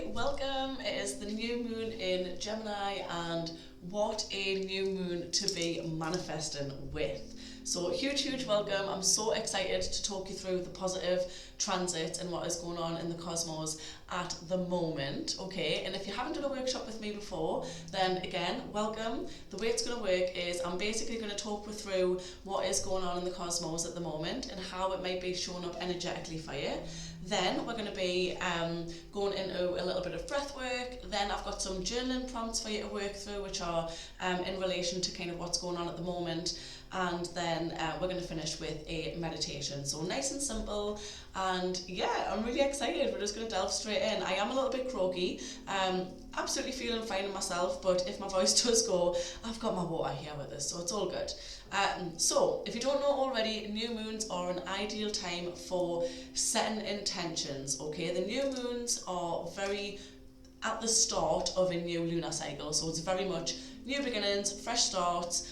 Hi, welcome. It is the new moon in Gemini, and what a new moon to be manifesting with. So huge welcome. I'm so excited to talk you through the positive transits and what is going on in the cosmos at the moment, okay? And if you haven't done a workshop with me before, then again, welcome. The way it's going to work is I'm basically going to talk you through what is going on in the cosmos at the moment and how it might be showing up energetically for you. Then we're going to be going into a little bit of breath work. Then I've got some journaling prompts for you to work through, which are in relation to kind of what's going on at the moment. And then we're going to finish with a meditation. So nice and simple. And yeah, I'm really excited. We're just going to delve straight in. I am a little bit croaky. Absolutely feeling fine in myself, but if my voice does go, I've got my water here with us, so it's all good. So if you don't know already, new moons are an ideal time for setting intentions, okay? The new moons are very at the start of a new lunar cycle, so it's very much new beginnings, fresh starts,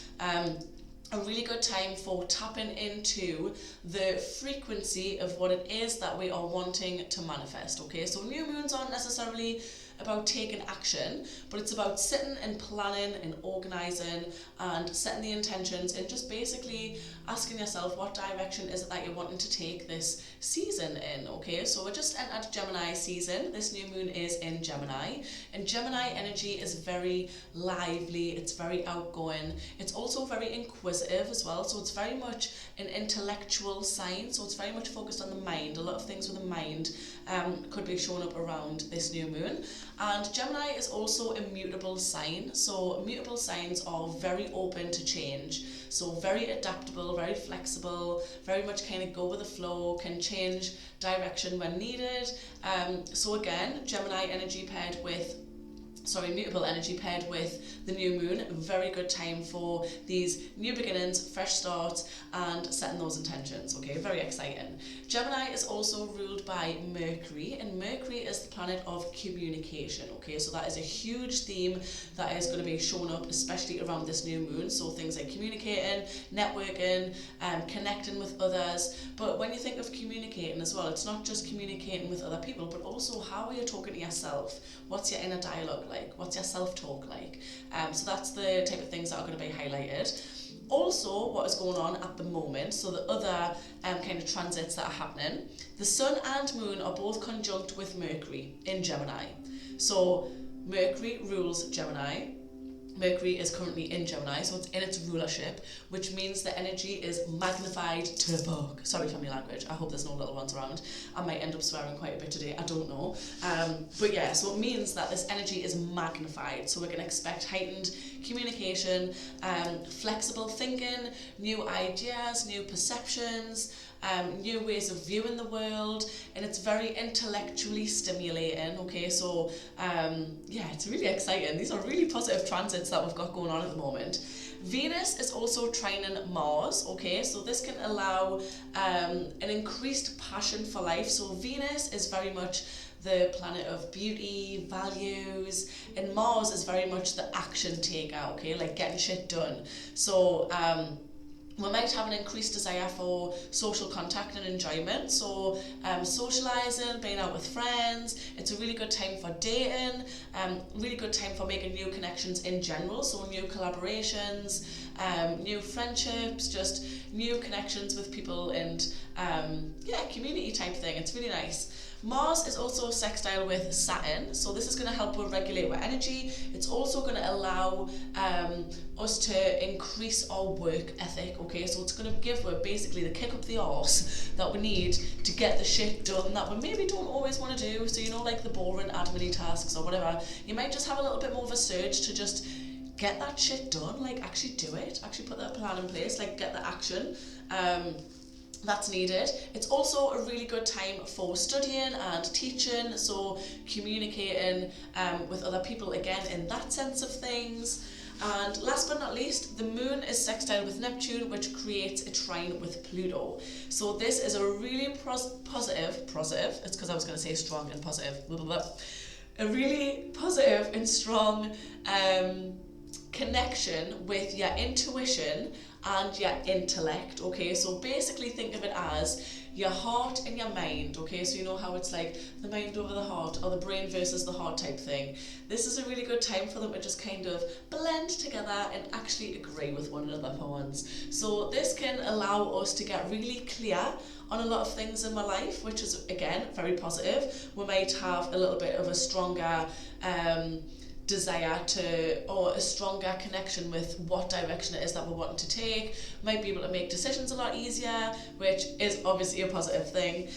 a really good time for tapping into the frequency of what it is that we are wanting to manifest, okay? So new moons aren't necessarily about taking action, but it's about sitting and planning and organising and setting the intentions and just basically asking yourself what direction is it that you're wanting to take this season in, okay? So we're just entered Gemini season. This new moon is in Gemini, and Gemini energy is very lively, it's very outgoing, it's also very inquisitive as well, so it's very much an intellectual sign, so it's very much focused on the mind. A lot of things with the mind could be shown up around this new moon. And Gemini is also a mutable sign, so mutable signs are very open to change, so very adaptable, very flexible, very much kind of go with the flow, can change direction when needed. So again, Gemini energy paired with mutable energy paired with the new moon, a very good time for these new beginnings, fresh starts, and setting those intentions, okay? Very exciting. Gemini is also ruled by Mercury, and Mercury is the planet of communication, okay? So that is a huge theme that is going to be showing up, especially around this new moon. So things like communicating, networking, connecting with others. But when you think of communicating as well, it's not just communicating with other people, but also how are you talking to yourself? What's your inner dialogue like? What's your self-talk like? So that's the type of things that are going to be highlighted. Also, what is going on at the moment, so the other kind of transits that are happening, the Sun and Moon are both conjunct with Mercury in Gemini. So Mercury rules Gemini. Mercury is currently in Gemini, so it's in its rulership, which means the energy is magnified to the fuck. Sorry for my language, I hope there's no little ones around. I might end up swearing quite a bit today, I don't know. But yeah, so it means that this energy is magnified, so we're going to expect heightened communication, flexible thinking, new ideas, new perceptions, new ways of viewing the world, and it's very intellectually stimulating, okay? So yeah, it's really exciting. These are really positive transits that we've got going on at the moment. Venus is also trining Mars, okay? So this can allow an increased passion for life. So Venus is very much the planet of beauty, values, and Mars is very much the action taker, okay? Like getting shit done. So we might have an increased desire for social contact and enjoyment, so socialising, being out with friends. It's a really good time for dating, really good time for making new connections in general, so new collaborations, new friendships, just new connections with people, and yeah, community type thing. It's really nice. Mars is also sextile with Saturn, so this is going to help us regulate our energy. It's also going to allow us to increase our work ethic, okay? So it's going to give us basically the kick up the arse that we need to get the shit done that we maybe don't always want to do. So, you know, like the boring admin tasks or whatever, you might just have a little bit more of a surge to just get that shit done, like actually do it, actually put that plan in place, like get the action. That's needed. It's also a really good time for studying and teaching, so communicating with other people again in that sense of things. And last but not least, the moon is sextile with Neptune, which creates a trine with Pluto. So this is a really positive, it's because I was going to say strong and positive, blah, blah, blah. A really positive and strong connection with your intuition and your intellect, okay? So basically think of it as your heart and your mind, okay? So you know how it's like the mind over the heart, or the brain versus the heart type thing. This is a really good time for them to just kind of blend together and actually agree with one another for once. So this can allow us to get really clear on a lot of things in my life, which is, again, very positive. We might have a little bit of a stronger desire to, or a stronger connection with what direction it is that we're wanting to take. Might be able to make decisions a lot easier, which is obviously a positive thing.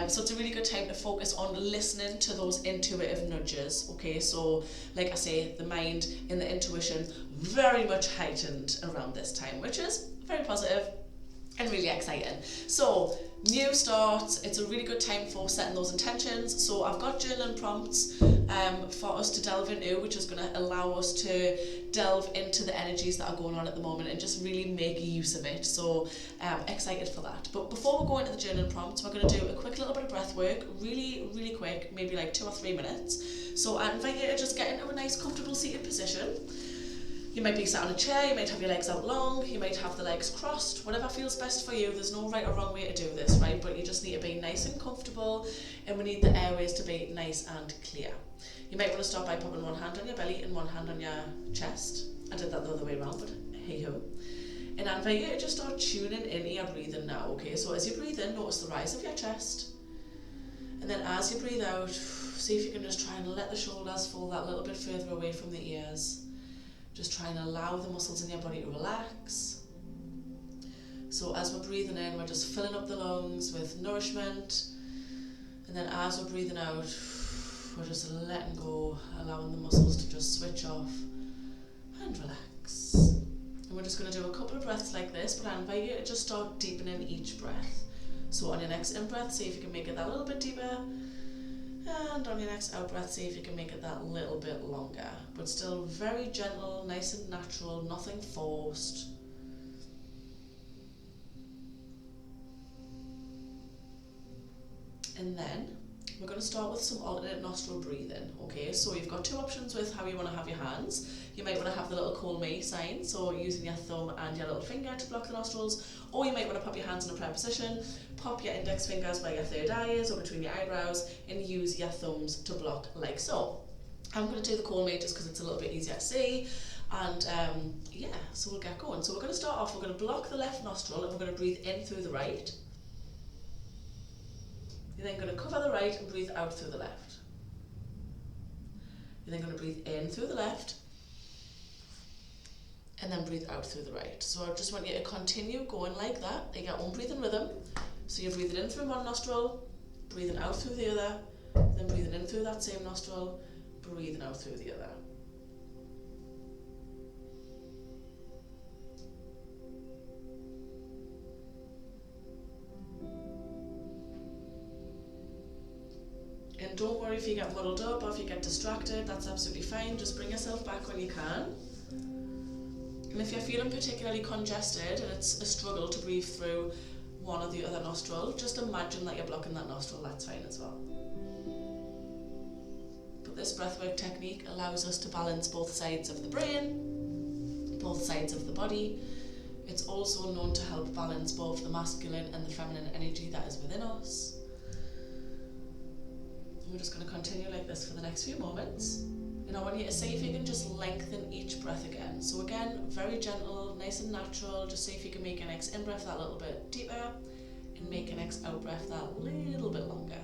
So it's a really good time to focus on listening to those intuitive nudges, okay? So like I say, the mind and the intuition very much heightened around this time, which is very positive and really exciting. So new starts, it's a really good time for setting those intentions. So I've got journaling prompts for us to delve into, which is going to allow us to delve into the energies that are going on at the moment and just really make use of it. So excited for that. But before we go into the journaling prompts, we're going to do a quick little bit of breath work, really quick, maybe like 2 or 3 minutes. So I invite you to just get into a nice comfortable seated position. You might be sat on a chair, you might have your legs out long, you might have the legs crossed, whatever feels best for you. There's no right or wrong way to do this, right? But you just need to be nice and comfortable, and we need the airways to be nice and clear. You might want to start by popping one hand on your belly and one hand on your chest. I did that the other way around, but hey ho. And I invite you to just start tuning into your breathing now, okay? So as you breathe in, notice the rise of your chest. And then as you breathe out, see if you can just try and let the shoulders fall that little bit further away from the ears. Just try and allow the muscles in your body to relax. So as we're breathing in, we're just filling up the lungs with nourishment. And then as we're breathing out, we're just letting go, allowing the muscles to just switch off and relax. And we're just going to do a couple of breaths like this, but I invite you to just start deepening each breath. So on your next in-breath, see if you can make it that little bit deeper. And on your next out breath, see if you can make it that little bit longer, but still very gentle, nice and natural, nothing forced. And then we're going to start with some alternate nostril breathing, okay? So you've got 2 options with how you want to have your hands. You might want to have the little call me sign, so using your thumb and your little finger to block the nostrils, or you might want to pop your hands in a prayer position, pop your index fingers where your third eye is or between your eyebrows, and use your thumbs to block like so. I'm going to do the call me just because it's a little bit easier to see, and yeah, so we'll get going. So we're going to start off, we're going to block the left nostril and we're going to breathe in through the right. You're then going to cover the right and breathe out through the left. You're then going to breathe in through the left and then breathe out through the right. So I just want you to continue going like that in your own breathing rhythm. So you're breathing in through one nostril, breathing out through the other, then breathing in through that same nostril, breathing out through the other. And don't worry if you get muddled up or if you get distracted, that's absolutely fine. Just bring yourself back when you can. And if you're feeling particularly congested and it's a struggle to breathe through one or the other nostril, just imagine that you're blocking that nostril, that's fine as well. But this breathwork technique allows us to balance both sides of the brain, both sides of the body. It's also known to help balance both the masculine and the feminine energy that is within us. We're just going to continue like this for the next few moments. And I want you to see if you can just lengthen each breath again. So again, very gentle, nice and natural. Just see if you can make your next in-breath that little bit deeper and make your next out-breath that little bit longer.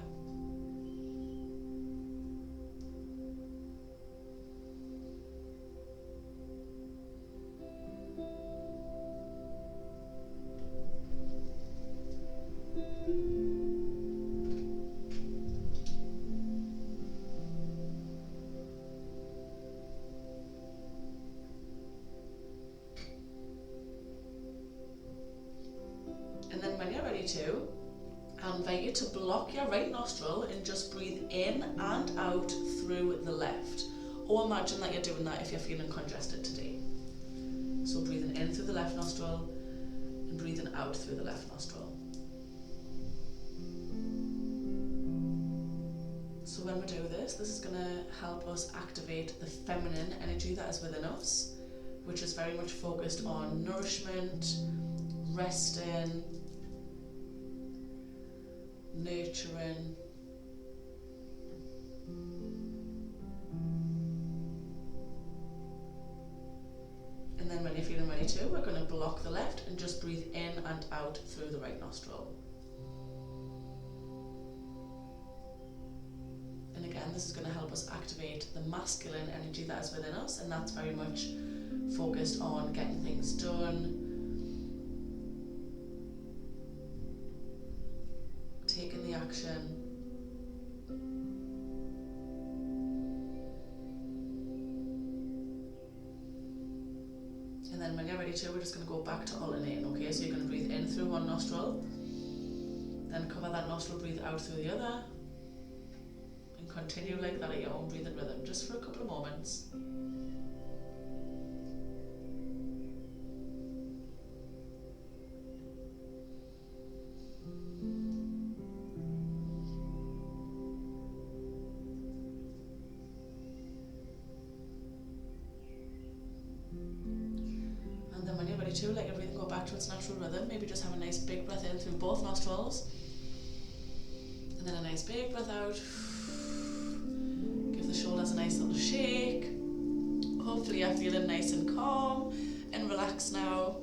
And then when you're ready to, I invite you to block your right nostril and just breathe in and out through the left. Or imagine that you're doing that if you're feeling congested today. So breathing in through the left nostril and breathing out through the left nostril. So when we do this is going to help us activate the feminine energy that is within us, which is very much focused on nourishment, resting, nurturing. And then when you're feeling ready to, we're going to block the left and just breathe in and out through the right nostril. And again, this is going to help us activate the masculine energy that is within us, and that's very much focused on getting things done, taking the action. And then when you're ready to, we're just going to go back to alternating, okay? So you're going to breathe in through one nostril, then cover that nostril, breathe out through the other, and continue like that at your own breathing rhythm, just for a couple of moments. Let everything go back to its natural rhythm. Maybe just have a nice big breath in through both nostrils, and then a nice big breath out. Give the shoulders a nice little shake. Hopefully you're feeling nice and calm and relaxed now,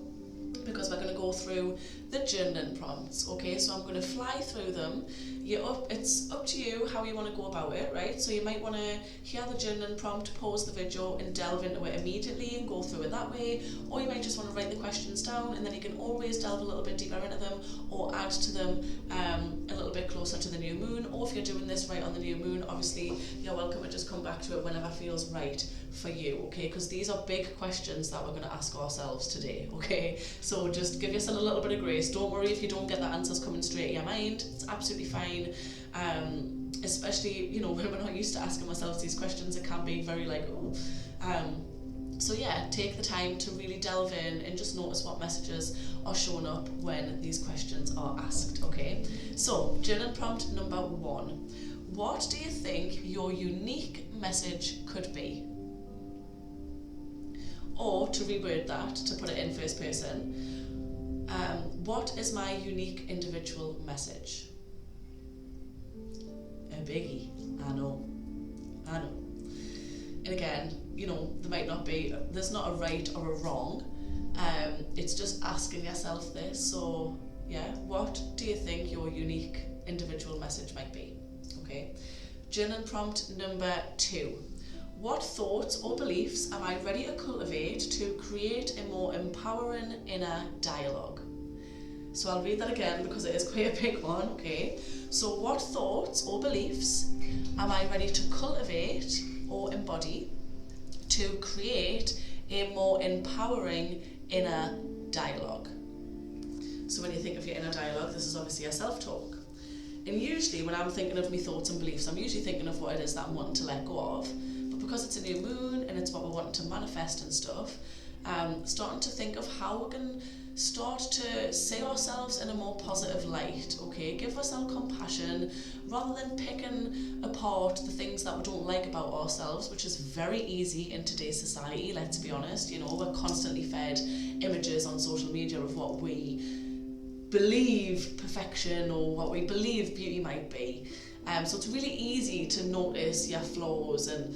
because we're going to go through the journaling prompts, okay? So I'm going to fly through them. It's up to you how you want to go about it, right? So you might want to hear the journaling prompt, pause the video and delve into it immediately and go through it that way, or you might just want to write the questions down, and then you can always delve a little bit deeper into them or add to them a little bit closer to the new moon. Or if you're doing this right on the new moon, obviously you're welcome to just come back to it whenever feels right for you, okay? Because these are big questions that we're going to ask ourselves today, okay? So just give yourself a little bit of grace. Don't worry if you don't get the answers coming straight to your mind. It's absolutely fine. Especially, when we're not used to asking ourselves these questions, it can be very like, oh. So yeah, take the time to really delve in and just notice what messages are showing up when these questions are asked, okay? So, journal prompt number 1. What do you think your unique message could be? Or to reword that, to put it in first person, what is my unique individual message? A biggie, I know. And again, there's not a right or a wrong, it's just asking yourself this. So yeah, what do you think your unique individual message might be? Okay, journal prompt number 2. What thoughts or beliefs am I ready to cultivate to create a more empowering inner dialogue? So I'll read that again because it is quite a big one, okay? So what thoughts or beliefs am I ready to cultivate or embody to create a more empowering inner dialogue? So when you think of your inner dialogue, this is obviously your self-talk. And usually when I'm thinking of my thoughts and beliefs, I'm usually thinking of what it is that I'm wanting to let go of. But because it's a new moon and it's what we're wanting to manifest and stuff, starting to think of how we can start to see ourselves in a more positive light, okay? Give ourselves compassion rather than picking apart the things that we don't like about ourselves, which is very easy in today's society, let's be honest. We're constantly fed images on social media of what we believe perfection or what we believe beauty might be. So it's really easy to notice your flaws and,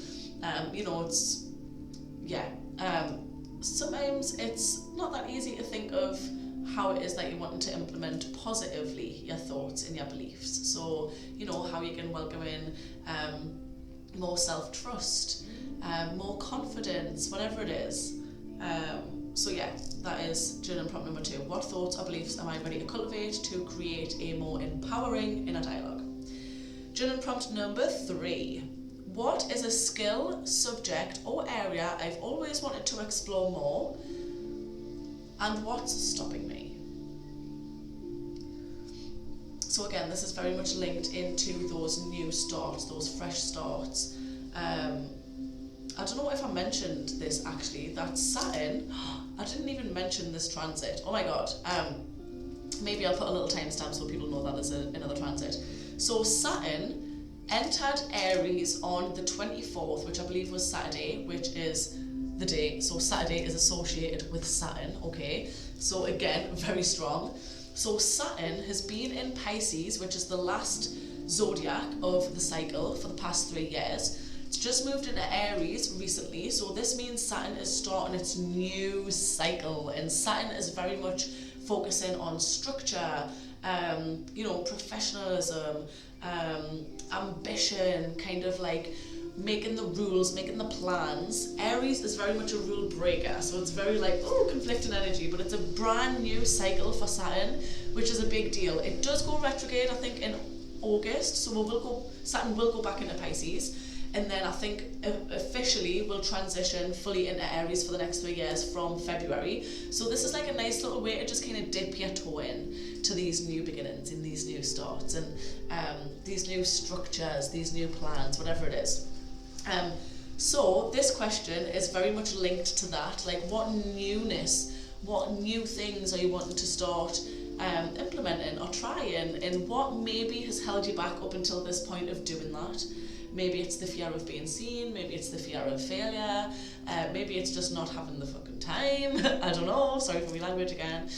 sometimes it's not that easy to think of how it is that you're wanting to implement positively your thoughts and your beliefs. So, how you can welcome in more self-trust, more confidence, whatever it is. So yeah, that is journal prompt number 2. What thoughts or beliefs am I ready to cultivate to create a more empowering inner dialogue? Journal prompt number 3. What is a skill, subject or area I've always wanted to explore more, and what's stopping me? So again, this is very much linked into those new starts, those fresh starts. I don't know if I mentioned this actually, that Saturn, I didn't even mention this transit, oh my god. Maybe I'll put a little timestamp so people know that there's another transit. So Saturn entered Aries on the 24th, which I believe was Saturday, which is the day. So Saturday is associated with Saturn, okay? So again, very strong. So Saturn has been in Pisces, which is the last zodiac of the cycle for the past 3 years. It's just moved into Aries recently, so this means Saturn is starting its new cycle, and Saturn is very much focusing on structure, professionalism, ambition, kind of like making the rules, making the plans. Aries is very much a rule breaker, so it's very like, conflicting energy, but it's a brand new cycle for Saturn, which is a big deal. It does go retrograde, I think, in August, so Saturn will go back into Pisces, and then I think officially we'll transition fully into Aries for the next 3 years from February. So this is like a nice little way to just kind of dip your toe in to these new beginnings, in these new starts, and these new structures, these new plans, whatever it is. So this question is very much linked to that, like what newness, what new things are you wanting to start implementing or trying, and what maybe has held you back up until this point of doing that. Maybe it's the fear of being seen, maybe it's the fear of failure, maybe it's just not having the fucking time, I don't know, sorry for my language again.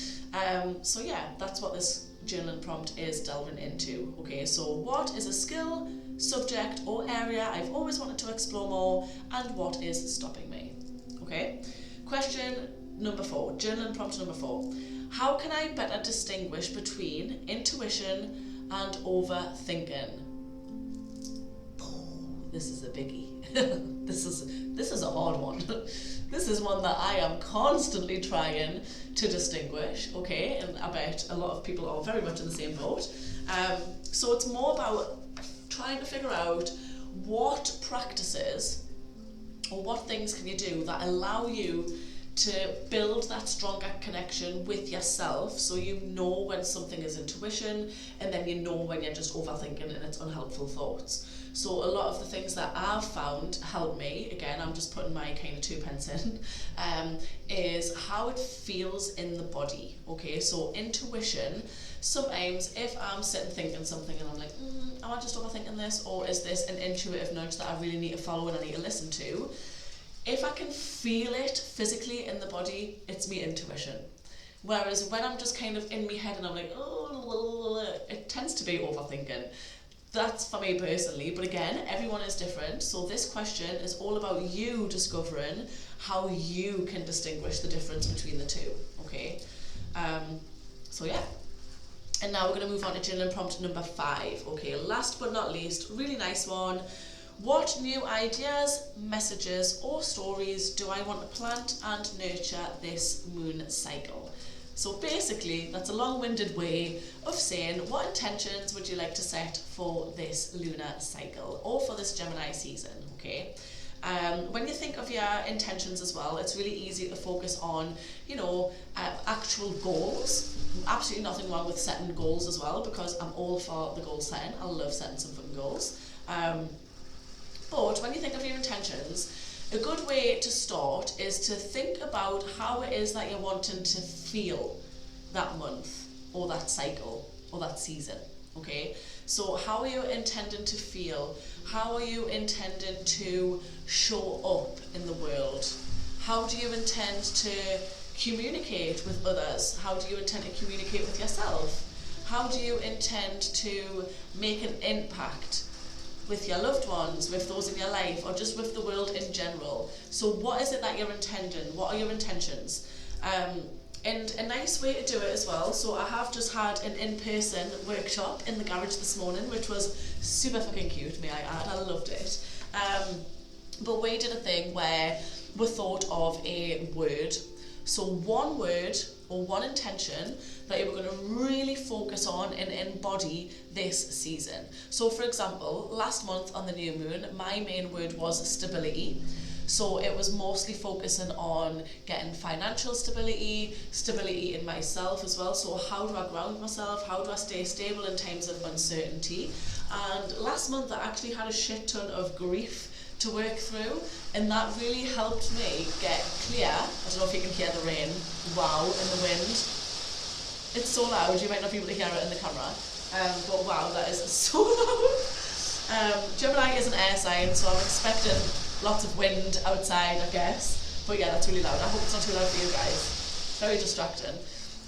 So yeah, that's what this journaling prompt is delving into. Okay, so what is a skill, subject or area I've always wanted to explore more, and what is stopping me? Okay, question number 4, journaling prompt number 4. How can I better distinguish between intuition and overthinking? This is a biggie. This is a hard one. This is one that I am constantly trying to distinguish, okay? And I bet a lot of people are very much in the same boat. So it's more about trying to figure out what practices or what things can you do that allow you to build that stronger connection with yourself, so you know when something is intuition, and then you know when you're just overthinking and it's unhelpful thoughts. So a lot of the things that I've found help me, again, I'm just putting my kind of 2 pence in, is how it feels in the body. Okay, so intuition, sometimes if I'm sitting thinking something and I'm like, am I just overthinking this, or is this an intuitive nudge that I really need to follow and I need to listen to? If I can feel it physically in the body, it's my intuition. Whereas when I'm just kind of in my head and I'm like, it tends to be overthinking. That's for me personally, but again, everyone is different. So this question is all about you discovering how you can distinguish the difference between the two, okay? So yeah. And now we're going to move on to journaling prompt number 5. Okay, last but not least, really nice one. What new ideas, messages or stories do I want to plant and nurture this moon cycle? So basically, that's a long-winded way of saying, what intentions would you like to set for this lunar cycle or for this Gemini season, okay? When you think of your intentions as well, it's really easy to focus on, actual goals. Absolutely nothing wrong with setting goals as well, because I'm all for the goal setting. I love setting some fucking goals. But when you think of your intentions, a good way to start is to think about how it is that you're wanting to feel that month or that cycle or that season, okay? So how are you intending to feel? How are you intending to show up in the world? How do you intend to communicate with others? How do you intend to communicate with yourself? How do you intend to make an impact with your loved ones, with those in your life, or just with the world in general? So what is it that you're intending? What are your intentions? And a nice way to do it as well, so I have just had an in-person workshop in the garage this morning, which was super fucking cute, may I add. I loved it. But we did a thing where we thought of a word. So one word or one intention that you were going to really focus on and embody this season. So for example, last month on the new moon, my main word was stability. So it was mostly focusing on getting financial stability, stability in myself as well. So how do I ground myself? How do I stay stable in times of uncertainty? And last month I actually had a shit ton of grief to work through, and that really helped me get clear. I don't know if you can hear the rain, wow, and the wind. It's so loud, you might not be able to hear it in the camera, but wow, that is so loud. Gemini is an air sign, so I'm expecting lots of wind outside, I guess, but yeah, that's really loud. I hope it's not too loud for you guys. Very distracting.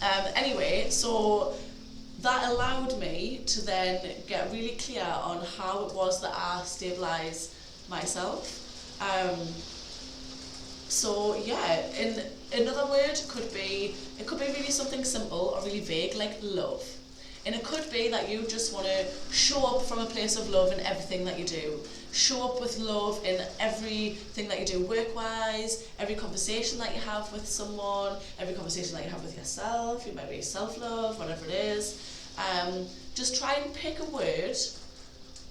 Anyway, so that allowed me to then get really clear on how it was that I stabilise myself. So yeah, in another word it could be really something simple or really vague like love. And it could be that you just want to show up from a place of love in everything that you do. Show up with love in everything that you do work-wise, every conversation that you have with someone, every conversation that you have with yourself. It might be self-love, whatever it is. Just try and pick a word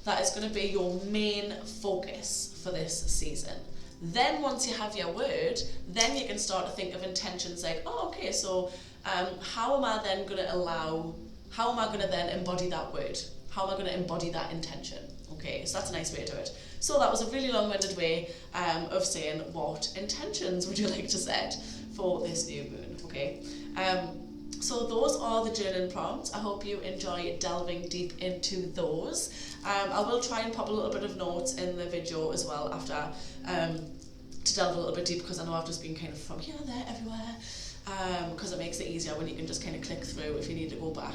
that is going to be your main focus for this season. Then once you have your word, then you can start to think of intentions like, oh, okay, so how am I going to then embody that word? How am I going to embody that intention? Okay, so that's a nice way to do it. So that was a really long-winded way of saying what intentions would you like to set for this new moon, okay? So those are the journaling prompts. I hope you enjoy delving deep into those. I will try and pop a little bit of notes in the video as well after to delve a little bit deep, because I know I've just been kind of from here, there, everywhere, because it makes it easier when you can just kind of click through if you need to go back.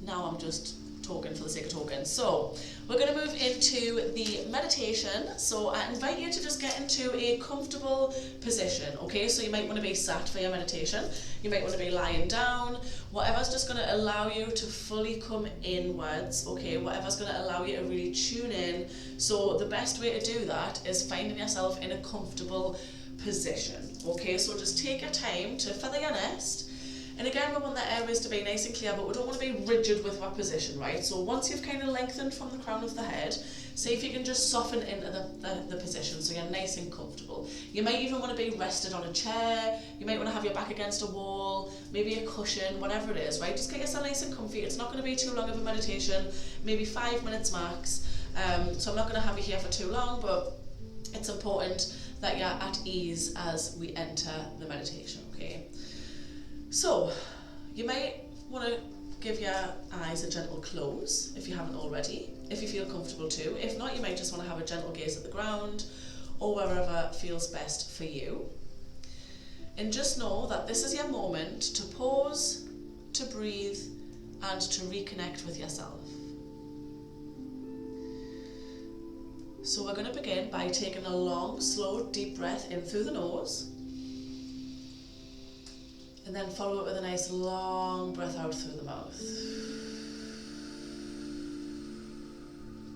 Now I'm just talking for the sake of talking. So we're going to move into the meditation. So I invite you to just get into a comfortable position, okay? So you might want to be sat for your meditation. You might want to be lying down. Whatever's just going to allow you to fully come inwards, okay? Whatever's going to allow you to really tune in. So the best way to do that is finding yourself in a comfortable position, okay? So just take your time to feather your nest. And again, we want the airways to be nice and clear, but we don't want to be rigid with our position, right? So once you've kind of lengthened from the crown of the head, see if you can just soften into the position so you're nice and comfortable. You might even want to be rested on a chair. You might want to have your back against a wall, maybe a cushion, whatever it is, right? Just get yourself nice and comfy. It's not going to be too long of a meditation, maybe 5 minutes max. So I'm not going to have you here for too long, but it's important that you're at ease as we enter the meditation, okay? So, you might want to give your eyes a gentle close if you haven't already, if you feel comfortable to. If not, you might just want to have a gentle gaze at the ground or wherever feels best for you. And just know that this is your moment to pause, to breathe, and to reconnect with yourself. So we're going to begin by taking a long, slow, deep breath in through the nose. And then follow it with a nice long breath out through the mouth.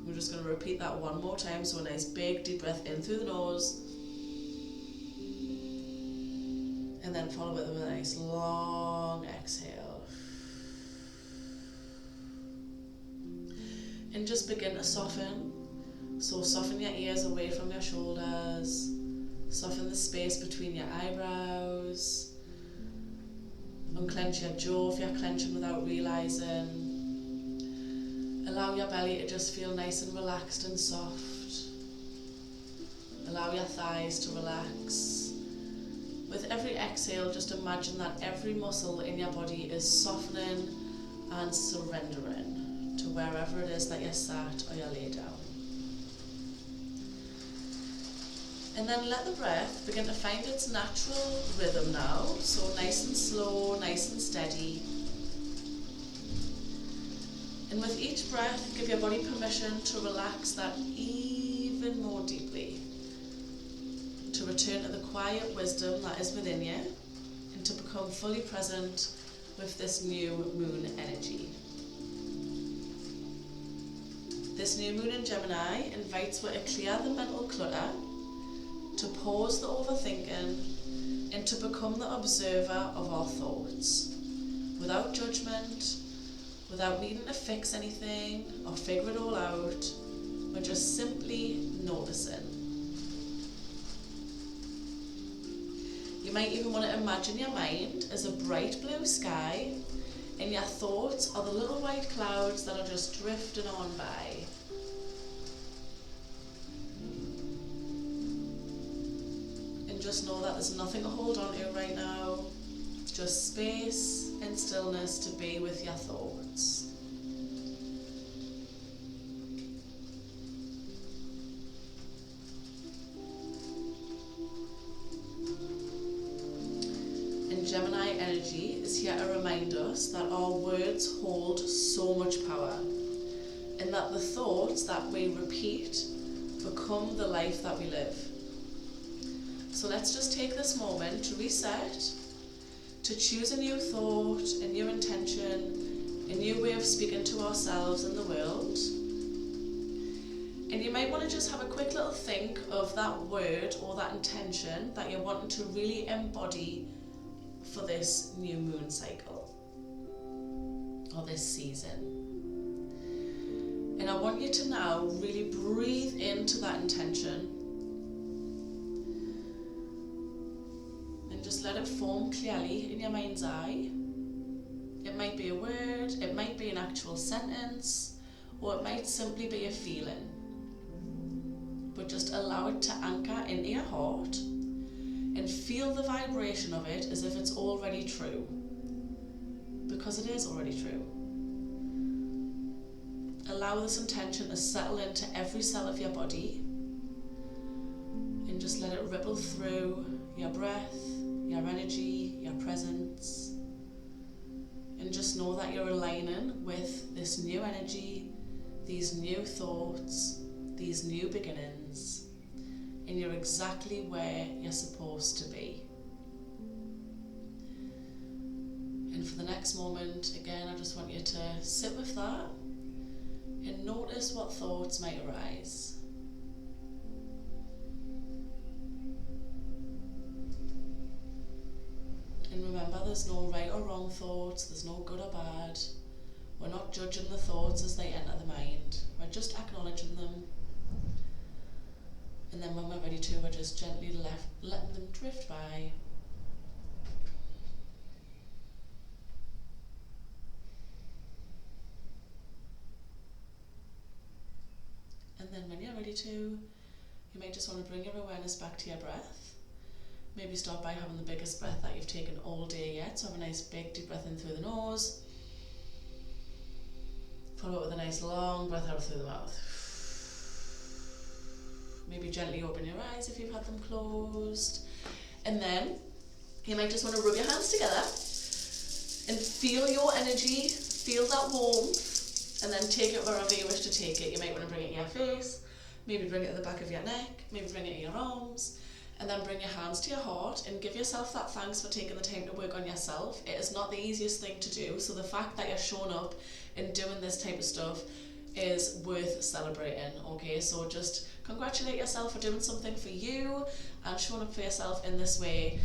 We're just going to repeat that one more time. So a nice big deep breath in through the nose. And then follow it with a nice long exhale. And just begin to soften. So soften your ears away from your shoulders. Soften the space between your eyebrows. Unclench your jaw if you're clenching without realising. Allow your belly to just feel nice and relaxed and soft. Allow your thighs to relax. With every exhale, just imagine that every muscle in your body is softening and surrendering to wherever it is that you're sat or you're laid down. And then let the breath begin to find its natural rhythm now. So nice and slow, nice and steady. And with each breath, give your body permission to relax that even more deeply. To return to the quiet wisdom that is within you and to become fully present with this new moon energy. This new moon in Gemini invites you to clear the mental clutter, to pause the overthinking, and to become the observer of our thoughts, without judgment, without needing to fix anything or figure it all out. We're just simply noticing. You might even want to imagine your mind as a bright blue sky, and your thoughts are the little white clouds that are just drifting on by. Just know that there's nothing to hold on to right now, just space and stillness to be with your thoughts. And Gemini energy energy is here to remind us that our words hold so much power, and that the thoughts that we repeat become the life that we live. So let's just take this moment to reset, to choose a new thought, a new intention, a new way of speaking to ourselves and the world. And you might want to just have a quick little think of that word or that intention that you're wanting to really embody for this new moon cycle or this season. And I want you to now really breathe into that intention and just let it form clearly in your mind's eye. It might be a word, it might be an actual sentence, or it might simply be a feeling. But just allow it to anchor into your heart and feel the vibration of it as if it's already true, because it is already true. Allow this intention to settle into every cell of your body and just let it ripple through your breath, your energy, your presence, and just know that you're aligning with this new energy, these new thoughts, these new beginnings, and you're exactly where you're supposed to be. And for the next moment, again, I just want you to sit with that and notice what thoughts might arise. And remember, there's no right or wrong thoughts, there's no good or bad. We're not judging the thoughts as they enter the mind, we're just acknowledging them. And then when we're ready to, we're just gently letting them drift by. And then when you're ready to, you might just want to bring your awareness back to your breath. Maybe start by having the biggest breath that you've taken all day yet. So have a nice big deep breath in through the nose. Follow it with a nice long breath out through the mouth. Maybe gently open your eyes if you've had them closed. And then you might just want to rub your hands together and feel your energy, feel that warmth, and then take it wherever you wish to take it. You might want to bring it in your face, maybe bring it to the back of your neck, maybe bring it in your arms, and then bring your hands to your heart and give yourself that thanks for taking the time to work on yourself. It is not the easiest thing to do, so the fact that you're showing up and doing this type of stuff is worth celebrating, okay? So just congratulate yourself for doing something for you and showing up for yourself in this way.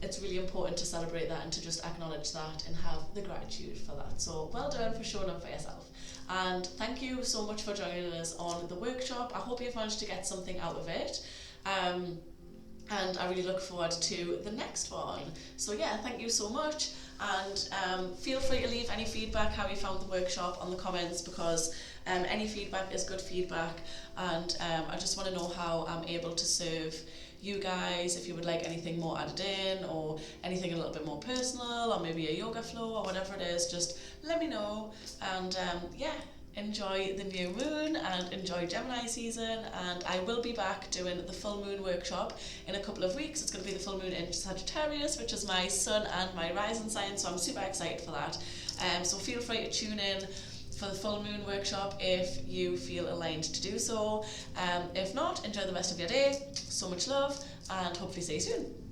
It's really important to celebrate that and to just acknowledge that and have the gratitude for that. So well done for showing up for yourself. And thank you so much for joining us on the workshop. I hope you've managed to get something out of it. And I really look forward to the next one. So yeah, thank you so much. And feel free to leave any feedback, how you found the workshop, on the comments, because any feedback is good feedback, and I just want to know how I'm able to serve you guys. If you would like anything more added in, or anything a little bit more personal, or maybe a yoga flow, or whatever it is, just let me know. And yeah, enjoy the new moon and enjoy Gemini season. And I will be back doing the full moon workshop in a couple of weeks. It's going to be the full moon in Sagittarius, which is my sun and my rising sign, so I'm super excited for that. So feel free to tune in for the full moon workshop if you feel aligned to do so. If not, enjoy the rest of your day. So much love, and hopefully see you soon.